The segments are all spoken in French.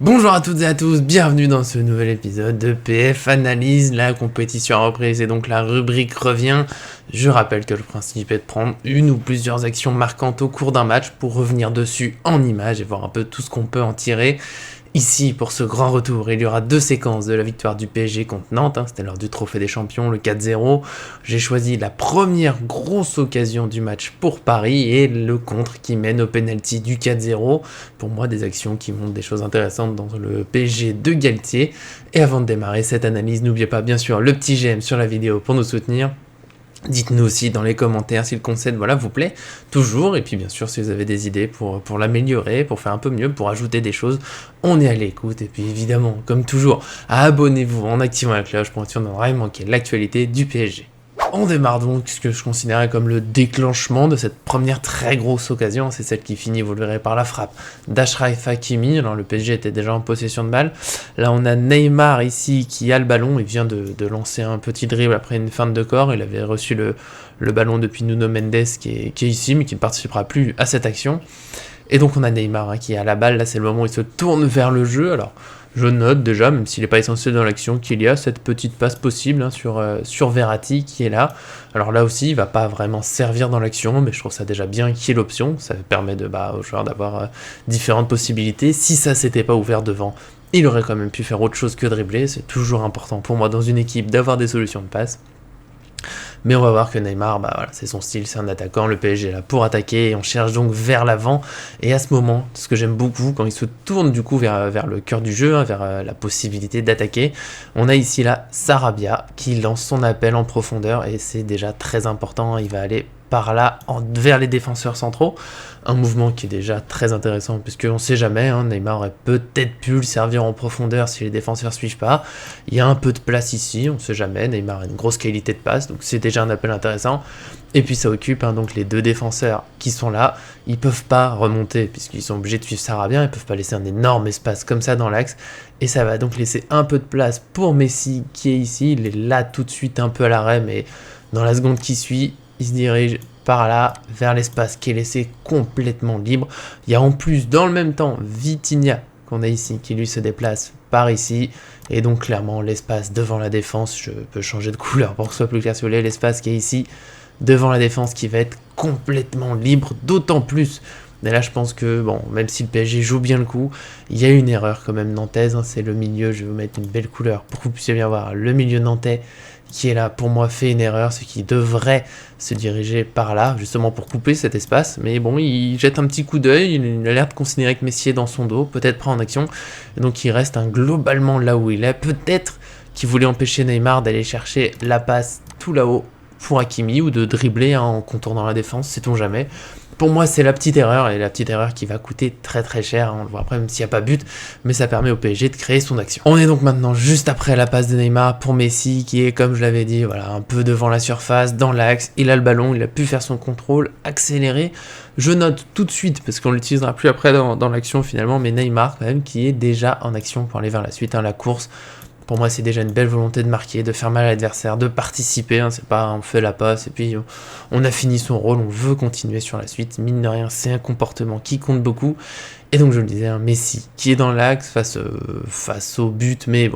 Bonjour à toutes et à tous, bienvenue dans ce nouvel épisode de PF Analyse. La compétition a reprise et donc la rubrique revient. Je rappelle que le principe est de prendre une ou plusieurs actions marquantes au cours d'un match pour revenir dessus en images et voir un peu tout ce qu'on peut en tirer. Ici, pour ce grand retour, il y aura deux séquences de la victoire du PSG contre Nantes, c'était lors du Trophée des Champions, le 4-0. J'ai choisi la première grosse occasion du match pour Paris et le contre qui mène au penalty du 4-0. Pour moi, des actions qui montrent des choses intéressantes dans le PSG de Galtier. Et avant de démarrer cette analyse, n'oubliez pas bien sûr le petit j'aime sur la vidéo pour nous soutenir. Dites-nous aussi dans les commentaires si le concept vous plaît, toujours, et puis bien sûr si vous avez des idées pour l'améliorer, pour faire un peu mieux, pour ajouter des choses, on est à l'écoute, et puis évidemment, comme toujours, abonnez-vous en activant la cloche pour être sûr de ne rien manquer l'actualité du PSG. On démarre donc ce que je considérais comme le déclenchement de cette première très grosse occasion, c'est celle qui finit, vous le verrez, par la frappe d'Achraf Hakimi. Alors le PSG était déjà en possession de balle, là on a Neymar ici qui a le ballon, il vient de lancer un petit dribble après une feinte de corps, il avait reçu le ballon depuis Nuno Mendes qui est ici mais qui ne participera plus à cette action. Et donc on a Neymar qui a la balle, là c'est le moment où il se tourne vers le jeu. Alors je note déjà, même s'il n'est pas essentiel dans l'action, qu'il y a cette petite passe possible sur Verratti qui est là. Alors là aussi, il ne va pas vraiment servir dans l'action, mais je trouve ça déjà bien qu'il y ait l'option. Ça permet aux joueurs d'avoir différentes possibilités. Si ça s'était pas ouvert devant, il aurait quand même pu faire autre chose que dribbler. C'est toujours important pour moi dans une équipe d'avoir des solutions de passe. Mais on va voir que Neymar, c'est son style, c'est un attaquant, le PSG est là pour attaquer, et on cherche donc vers l'avant, et à ce moment, ce que j'aime beaucoup, quand il se tourne du coup vers le cœur du jeu, vers la possibilité d'attaquer, on a ici là Sarabia qui lance son appel en profondeur, et c'est déjà très important, il va aller par là vers les défenseurs centraux, un mouvement qui est déjà très intéressant puisqu'on ne sait jamais, Neymar aurait peut-être pu le servir en profondeur si les défenseurs ne suivent pas, il y a un peu de place ici, on ne sait jamais, Neymar a une grosse qualité de passe, donc c'est déjà un appel intéressant, et puis ça occupe donc les deux défenseurs qui sont là, ils ne peuvent pas remonter puisqu'ils sont obligés de suivre Sarabia, ils ne peuvent pas laisser un énorme espace comme ça dans l'axe, et ça va donc laisser un peu de place pour Messi qui est ici, il est là tout de suite un peu à l'arrêt, mais dans la seconde qui suit, il se dirige par là, vers l'espace qui est laissé complètement libre. Il y a en plus, dans le même temps, Vitinha qu'on a ici, qui lui se déplace par ici. Et donc clairement, l'espace devant la défense, je peux changer de couleur pour que ce soit plus clair si vous voulez, l'espace qui est ici, devant la défense qui va être complètement libre, d'autant plus. Mais là, je pense que, même si le PSG joue bien le coup, il y a une erreur quand même nantaise, c'est le milieu, je vais vous mettre une belle couleur pour que vous puissiez bien voir, le milieu nantais qui est là, pour moi, fait une erreur, ce qui devrait se diriger par là, justement pour couper cet espace, mais il jette un petit coup d'œil, il a l'air de considérer que Messi est dans son dos, peut-être pas en action, et donc il reste globalement là où il est, peut-être qu'il voulait empêcher Neymar d'aller chercher la passe tout là-haut pour Hakimi, ou de dribbler en contournant la défense, sait-on jamais. Pour moi, c'est la petite erreur, et la petite erreur qui va coûter très très cher, on le voit après, même s'il n'y a pas but, mais ça permet au PSG de créer son action. On est donc maintenant juste après la passe de Neymar pour Messi, qui est, comme je l'avais dit, un peu devant la surface, dans l'axe, il a le ballon, il a pu faire son contrôle, accéléré. Je note tout de suite, parce qu'on l'utilisera plus après dans l'action finalement, mais Neymar quand même, qui est déjà en action pour aller vers la suite, la course. Pour moi, c'est déjà une belle volonté de marquer, de faire mal à l'adversaire, de participer. C'est pas on fait la passe et puis on a fini son rôle, on veut continuer sur la suite. Mine de rien, c'est un comportement qui compte beaucoup. Et donc, je le disais, Messi qui est dans l'axe face au but, mais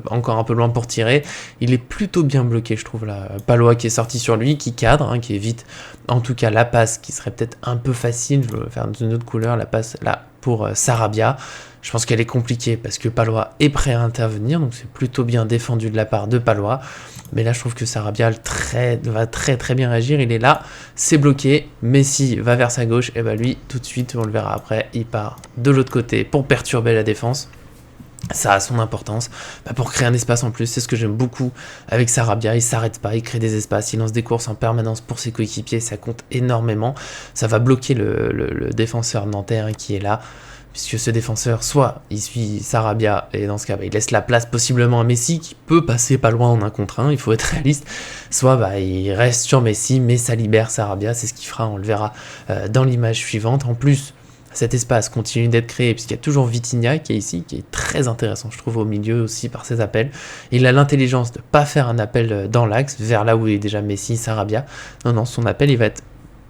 encore un peu loin pour tirer. Il est plutôt bien bloqué, je trouve, là. Palois qui est sorti sur lui, qui cadre, qui évite en tout cas la passe qui serait peut-être un peu facile. Je vais faire d'une autre couleur, la passe là pour Sarabia. Je pense qu'elle est compliquée parce que Palois est prêt à intervenir, donc c'est plutôt bien défendu de la part de Palois. Mais là, je trouve que Sarabia va très très bien réagir. Il est là, c'est bloqué. Messi va vers sa gauche, et lui, tout de suite, on le verra après, il part de l'autre côté pour perturber la défense. Ça a son importance pour créer un espace en plus, c'est ce que j'aime beaucoup avec Sarabia, il s'arrête pas, il crée des espaces, il lance des courses en permanence pour ses coéquipiers, ça compte énormément, ça va bloquer le défenseur nantais qui est là, puisque ce défenseur, soit il suit Sarabia, et dans ce cas, il laisse la place possiblement à Messi, qui peut passer pas loin en 1 contre 1, il faut être réaliste, soit il reste sur Messi, mais ça libère Sarabia, c'est ce qu'il fera, on le verra dans l'image suivante. En plus, cet espace continue d'être créé, puisqu'il y a toujours Vitinha qui est ici, qui est très intéressant, je trouve, au milieu aussi par ses appels. Il a l'intelligence de ne pas faire un appel dans l'axe, vers là où est déjà Messi, Sarabia. Non, son appel, il va être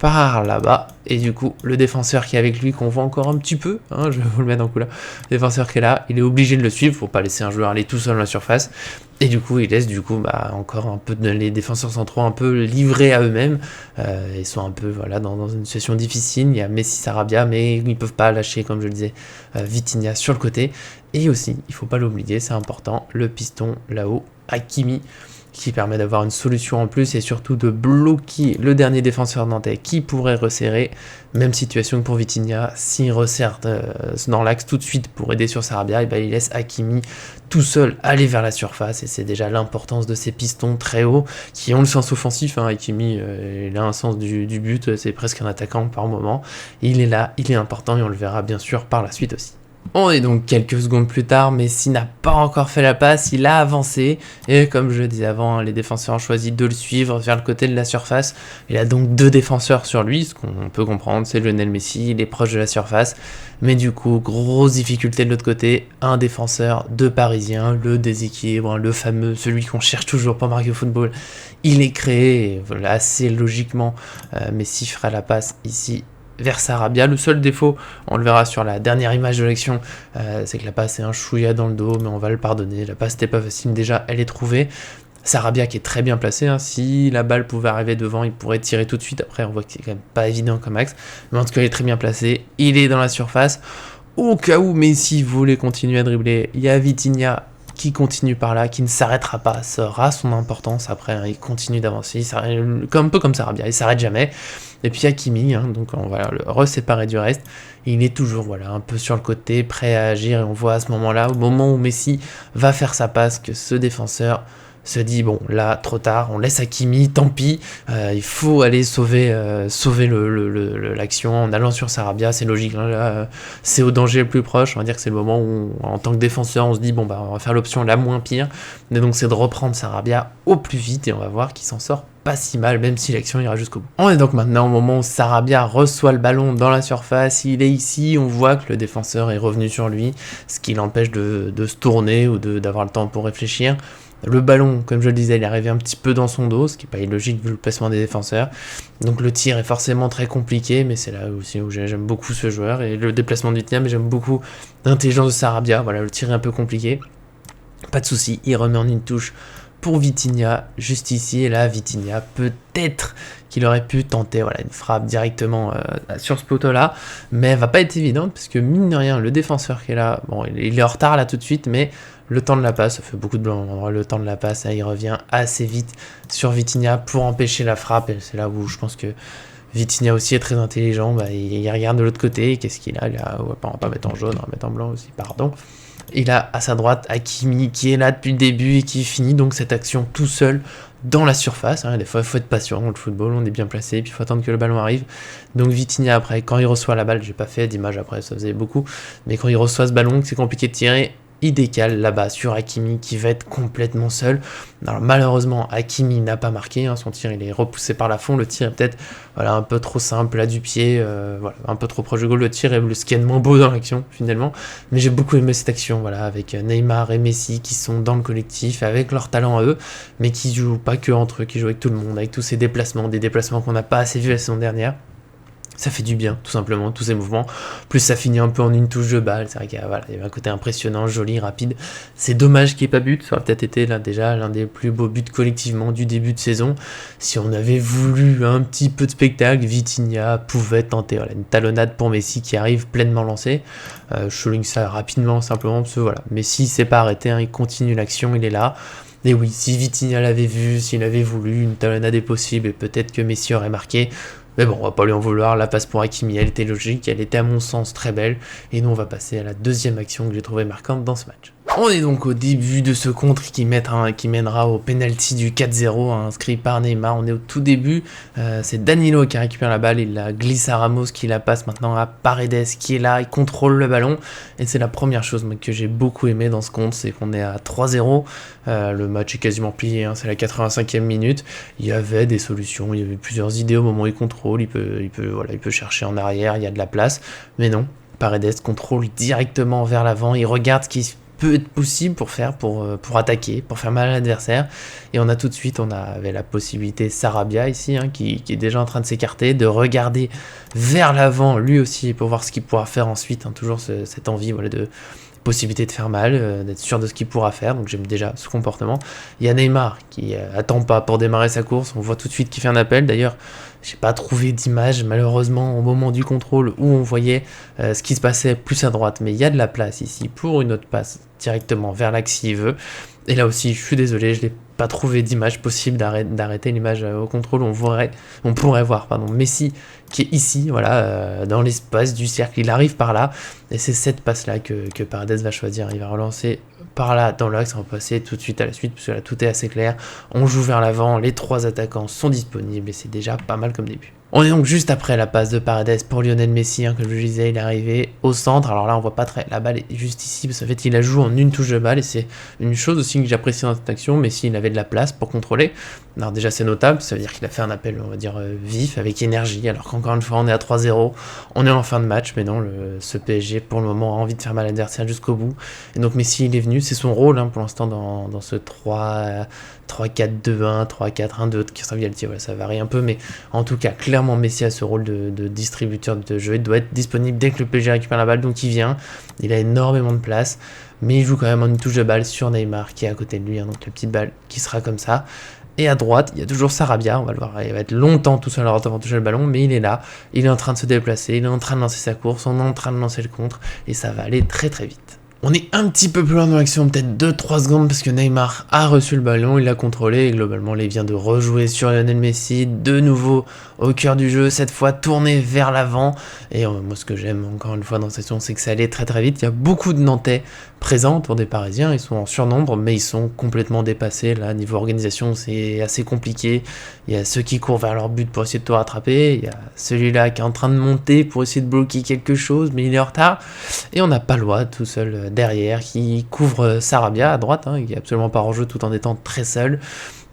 par là-bas, et du coup le défenseur qui est avec lui, qu'on voit encore un petit peu, hein, je vais vous le mettre en couleur, le défenseur qui est là, il est obligé de le suivre pour pas laisser un joueur aller tout seul dans la surface, et du coup il laisse encore un peu les défenseurs centraux un peu livrés à eux-mêmes, ils sont un peu dans une situation difficile, il y a Messi, Sarabia, mais ils peuvent pas lâcher, comme je le disais, Vitinha sur le côté, et aussi, il faut pas l'oublier, c'est important, le piston là-haut, Hakimi, qui permet d'avoir une solution en plus et surtout de bloquer le dernier défenseur nantais qui pourrait resserrer. Même situation que pour Vitinha, s'il resserre dans l'axe tout de suite pour aider sur Sarabia, il laisse Hakimi tout seul aller vers la surface, et c'est déjà l'importance de ces pistons très hauts qui ont le sens offensif. Hakimi, il a un sens du but, c'est presque un attaquant par moment. Il est là, il est important, et on le verra bien sûr par la suite aussi. On est donc quelques secondes plus tard, Messi n'a pas encore fait la passe, il a avancé, et comme je le disais avant, les défenseurs ont choisi de le suivre vers le côté de la surface. Il a donc 2 défenseurs sur lui, ce qu'on peut comprendre, c'est Lionel Messi, il est proche de la surface, mais du coup, grosse difficulté de l'autre côté, un défenseur, 2 Parisiens, le déséquilibre, le fameux, celui qu'on cherche toujours pour marquer au football, il est créé, et assez logiquement, Messi fera la passe ici vers Sarabia. Le seul défaut, on le verra sur la dernière image de l'action, c'est que la passe est un chouïa dans le dos, mais on va le pardonner. La passe n'était pas facile, déjà elle est trouvée. Sarabia qui est très bien placé, si la balle pouvait arriver devant, il pourrait tirer tout de suite. Après, on voit que c'est quand même pas évident comme axe, mais en tout cas il est très bien placé, il est dans la surface. Au cas où Messi voulait continuer à dribbler, il y a Vitinha qui continue par là, qui ne s'arrêtera pas, ça aura son importance après, il continue d'avancer, un peu comme Sarabia, il s'arrête jamais. Et puis Hakimi, donc on va le reséparer du reste, il est toujours un peu sur le côté, prêt à agir, et on voit à ce moment-là, au moment où Messi va faire sa passe, que ce défenseur se dit, bon là trop tard, on laisse Hakimi, tant pis, il faut aller sauver l'action en allant sur Sarabia, c'est logique, là, c'est au danger le plus proche, on va dire que c'est le moment où en tant que défenseur on se dit, on va faire l'option la moins pire, et donc c'est de reprendre Sarabia au plus vite, et on va voir qu'il s'en sort pas si mal, même si l'action ira jusqu'au bout. On est donc maintenant au moment où Sarabia reçoit le ballon dans la surface, il est ici, on voit que le défenseur est revenu sur lui, ce qui l'empêche de se tourner ou d'avoir le temps pour réfléchir. Le ballon, comme je le disais, il est arrivé un petit peu dans son dos, ce qui n'est pas illogique vu le placement des défenseurs. Donc le tir est forcément très compliqué, mais c'est là aussi où j'aime beaucoup ce joueur, et le déplacement du tir, mais j'aime beaucoup l'intelligence de Sarabia. Voilà, le tir est un peu compliqué. Pas de souci, il remet en une touche pour Vitinha, juste ici, et là, Vitinha, peut-être qu'il aurait pu tenter une frappe directement sur ce poteau-là, mais elle va pas être évidente, parce que mine de rien, le défenseur qui est là, bon, il est en retard là tout de suite, mais le temps de la passe, ça fait beaucoup de blanc, le temps de la passe, il revient assez vite sur Vitinha pour empêcher la frappe, et c'est là où je pense que Vitinha aussi est très intelligent, il regarde de l'autre côté, qu'est-ce qu'il a, on va pas mettre en jaune, on va mettre en blanc aussi, pardon. Il a à sa droite Hakimi qui est là depuis le début et qui finit donc cette action tout seul dans la surface. Des fois il faut être patient dans le football, on est bien placé, et puis il faut attendre que le ballon arrive. Donc Vitinha après, quand il reçoit la balle, j'ai pas fait d'image après, ça faisait beaucoup, mais quand il reçoit ce ballon, c'est compliqué de tirer, il décale là-bas sur Hakimi qui va être complètement seul. Alors malheureusement Hakimi n'a pas marqué, son tir il est repoussé par la fond, le tir est peut-être un peu trop simple là du pied, un peu trop proche du goal, le tir est ce qui est de moins beau dans l'action finalement, mais j'ai beaucoup aimé cette action avec Neymar et Messi qui sont dans le collectif avec leur talent à eux, mais qui jouent pas que entre eux, qui jouent avec tout le monde, avec tous ces déplacements, des déplacements qu'on n'a pas assez vus la saison dernière. Ça fait du bien, tout simplement, tous ces mouvements. Plus ça finit un peu en une touche de balle. C'est vrai qu'il y avait un côté impressionnant, joli, rapide. C'est dommage qu'il n'y ait pas but. Ça aurait peut-être été déjà l'un des plus beaux buts collectivement du début de saison. Si on avait voulu un petit peu de spectacle, Vitinha pouvait tenter une talonnade pour Messi qui arrive pleinement lancé. Je souligne ça rapidement, simplement, parce que Messi s'est pas arrêté, il continue l'action, il est là. Et oui, si Vitinha l'avait vu, s'il avait voulu, une talonnade est possible, et peut-être que Messi aurait marqué. Mais bon, on va pas lui en vouloir, la passe pour Hakimi, elle était logique, elle était à mon sens très belle, et nous on va passer à la deuxième action que j'ai trouvée marquante dans ce match. On est donc au début de ce contre qui mènera au penalty du 4-0 inscrit par Neymar. On est au tout début, c'est Danilo qui récupère la balle, il la glisse à Ramos qui la passe maintenant à Paredes qui est là, il contrôle le ballon, et c'est la première chose que j'ai beaucoup aimé dans ce contre, c'est qu'on est à 3-0, le match est quasiment plié, c'est la 85e minute, il y avait des solutions, il y avait plusieurs idées au moment où il contrôle, il peut chercher en arrière, il y a de la place, mais non, Paredes contrôle directement vers l'avant, il regarde ce qui peut être possible pour attaquer, pour faire mal à l'adversaire. Et on a tout de suite, on avait la possibilité Sarabia ici, hein, qui est déjà en train de s'écarter, de regarder vers l'avant lui aussi pour voir ce qu'il pourra faire ensuite, hein, toujours cette envie voilà, de possibilité de faire mal, d'être sûr de ce qu'il pourra faire, donc j'aime déjà ce comportement. Il y a Neymar qui attend pas pour démarrer sa course, on voit tout de suite qu'il fait un appel, d'ailleurs j'ai pas trouvé d'image malheureusement au moment du contrôle où on voyait ce qui se passait plus à droite, mais il y a de la place ici pour une autre passe directement vers l'axe s'il veut, et là aussi je suis désolé, je l'ai pas trouvé d'image possible d'arrêter l'image au contrôle, on pourrait voir Messi qui est ici, voilà, dans l'espace du cercle, il arrive par là, et c'est cette passe-là que Paredes va choisir, il va relancer par là dans l'axe, on va passer tout de suite à la suite, parce que là tout est assez clair, on joue vers l'avant, les 3 attaquants sont disponibles, et c'est déjà pas mal comme début. On est donc juste après la passe de Paredes pour Lionel Messi, hein, comme je le disais, il est arrivé au centre, alors là on voit pas très, la balle est juste ici, parce qu'en fait il la joue en une touche de balle, et c'est une chose aussi que j'apprécie dans cette action, Messi il avait de la place pour contrôler, alors déjà c'est notable, ça veut dire qu'il a fait un appel, on va dire, vif, avec énergie, alors qu'encore une fois on est à 3-0, on est en fin de match, mais non, ce PSG pour le moment a envie de faire mal à l'adversaire jusqu'au bout, et donc Messi il est venu, c'est son rôle hein, pour l'instant dans ce 3-4-2-1, 3-4-1-2, qui voilà, ça varie un peu, mais en tout cas, clairement Messi a ce rôle de distributeur de jeu, il doit être disponible dès que le PSG récupère la balle, donc il vient, il a énormément de place, mais il joue quand même en une touche de balle sur Neymar qui est à côté de lui, hein, donc la petite balle qui sera comme ça. Et à droite, il y a toujours Sarabia, on va le voir, il va être longtemps tout seul avant de toucher le ballon, mais il est là, il est en train de se déplacer, il est en train de lancer sa course, on est en train de lancer le contre, et ça va aller très très vite. On est un petit peu plus loin dans l'action, peut-être 2-3 secondes, parce que Neymar a reçu le ballon, il l'a contrôlé, et globalement, il vient de rejouer sur Lionel Messi, de nouveau au cœur du jeu, cette fois tourné vers l'avant, et moi ce que j'aime encore une fois dans cette action, c'est que ça allait très très vite, il y a beaucoup de Nantais présents autour des Parisiens, ils sont en surnombre, mais ils sont complètement dépassés, là, niveau organisation, c'est assez compliqué, il y a ceux qui courent vers leur but pour essayer de tout rattraper, il y a celui-là qui est en train de monter pour essayer de bloquer quelque chose, mais il est en retard, et on n'a pas le droit tout seul derrière qui couvre Sarabia à droite, hein, qui est absolument pas en jeu tout en étant très seul.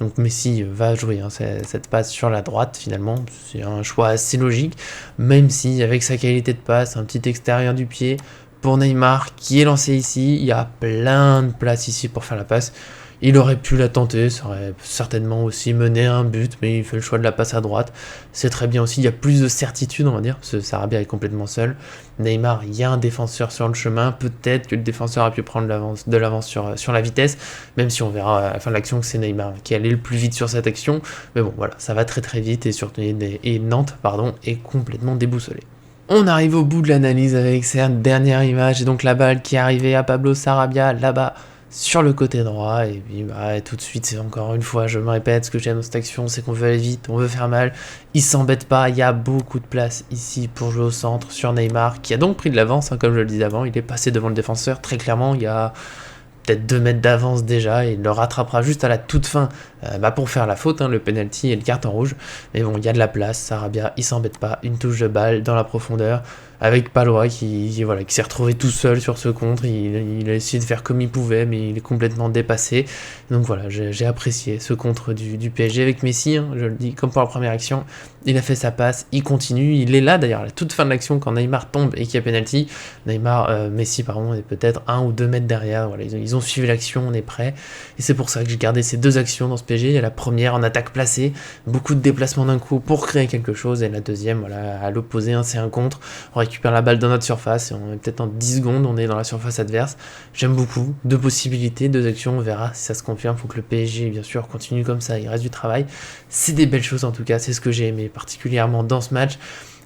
Donc Messi va jouer hein, cette passe sur la droite finalement, c'est un choix assez logique, même si avec sa qualité de passe, un petit extérieur du pied pour Neymar qui est lancé ici, il y a plein de place ici pour faire la passe. Il aurait pu la tenter, ça aurait certainement aussi mené à un but, mais il fait le choix de la passe à droite. C'est très bien aussi, il y a plus de certitude, on va dire, parce que Sarabia est complètement seul. Neymar, il y a un défenseur sur le chemin, peut-être que le défenseur a pu prendre de l'avance sur la vitesse, même si on verra à la fin de l'action que c'est Neymar qui allait le plus vite sur cette action. Mais bon, voilà, ça va très très vite, et surtout Nantes est complètement déboussolé. On arrive au bout de l'analyse avec cette dernière image, et donc la balle qui est arrivée à Pablo Sarabia, là-bas, sur le côté droit, et puis tout de suite, c'est encore une fois, je me répète, ce que j'aime dans cette action, c'est qu'on veut aller vite, on veut faire mal, il s'embête pas, il y a beaucoup de place ici pour jouer au centre sur Neymar, qui a donc pris de l'avance, hein, comme je le disais avant, il est passé devant le défenseur, très clairement, il y a peut-être 2 mètres d'avance déjà, et il le rattrapera juste à la toute fin pour faire la faute, hein, le penalty et le carton rouge, mais bon, il y a de la place, Sarabia, il s'embête pas, une touche de balle dans la profondeur, avec Palois qui s'est retrouvé tout seul sur ce contre, il a essayé de faire comme il pouvait, mais il est complètement dépassé, donc voilà, j'ai apprécié ce contre du PSG avec Messi, hein, je le dis, comme pour la première action, il a fait sa passe, il continue, il est là d'ailleurs à la toute fin de l'action quand Neymar tombe et qu'il y a penalty, Messi est peut-être 1 ou 2 mètres derrière, voilà, ils ont suivi l'action, on est prêt, et c'est pour ça que j'ai gardé ces 2 actions dans ce PSG, il y a la première en attaque placée, beaucoup de déplacements d'un coup pour créer quelque chose, et la deuxième, voilà, à l'opposé, hein, c'est un contre, on récupère la balle dans notre surface, et on est peut-être en 10 secondes, on est dans la surface adverse, j'aime beaucoup, 2 possibilités, 2 actions, on verra si ça se confirme, il faut que le PSG, bien sûr, continue comme ça, il reste du travail, c'est des belles choses en tout cas, c'est ce que j'ai aimé particulièrement dans ce match,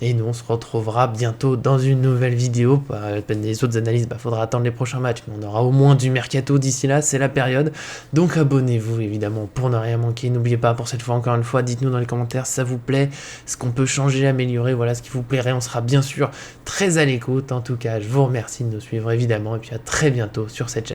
et nous on se retrouvera bientôt dans une nouvelle vidéo, les autres analyses, faudra attendre les prochains matchs, mais on aura au moins du mercato d'ici là, c'est la période, donc abonnez-vous évidemment pour ne rien manquer, n'oubliez pas pour cette fois encore une fois, dites-nous dans les commentaires si ça vous plaît, ce qu'on peut changer, améliorer, voilà ce qui vous plairait, on sera bien sûr très à l'écoute, en tout cas je vous remercie de nous suivre évidemment, et puis à très bientôt sur cette chaîne.